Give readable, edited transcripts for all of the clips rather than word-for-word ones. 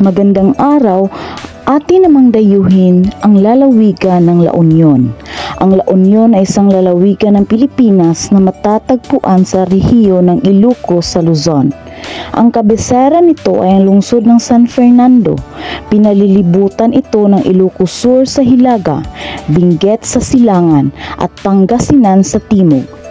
Magandang araw, atin namang dayuhin ang lalawigan ng La Union. Ang La Union ay isang lalawigan ng Pilipinas na matatagpuan sa rehiyon ng Ilocos sa Luzon. Ang kabisera nito ay ang lungsod ng San Fernando. Pinalilibutan ito ng Ilocos Sur sa hilaga, Benguet sa silangan at Pangasinan sa timog.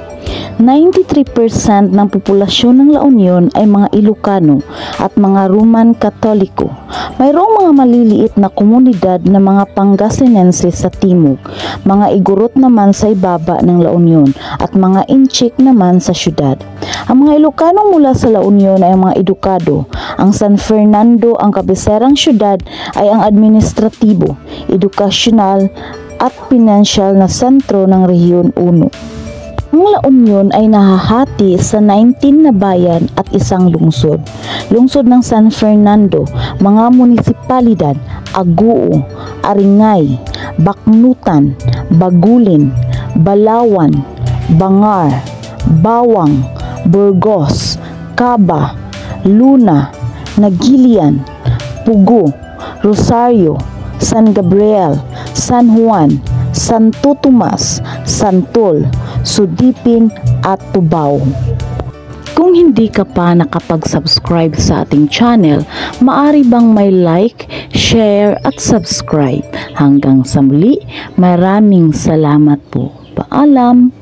93% ng populasyon ng La Union ay mga Ilocano at mga Roman Katoliko. Mayroong mga maliliit na komunidad na mga Pangasinense sa timog, mga Igorot naman sa ibaba ng La Union at mga Inchik naman sa syudad. Ang mga Ilocano mula sa La Union ay ang mga edukado. Ang San Fernando, ang kabiserang syudad, ay ang administratibo, edukasyonal at pinansyal na sentro ng Rehiyon 1. Ang La Union ay nahahati sa 19 na bayan at isang lungsod. Lungsod ng San Fernando, mga munisipalidad, Aguo, Aringay, Bacnutan, Bagulin, Balawan, Bangar, Bawang, Burgos, Caba, Luna, Nagilian, Pugo, Rosario, San Gabriel, San Juan, Santo Tomas, Santol, Sudipin at Tubao. Kung hindi ka pa nakapag-subscribe sa ating channel, maaari bang may like, share at subscribe. Hanggang sa muli, maraming salamat po. Paalam!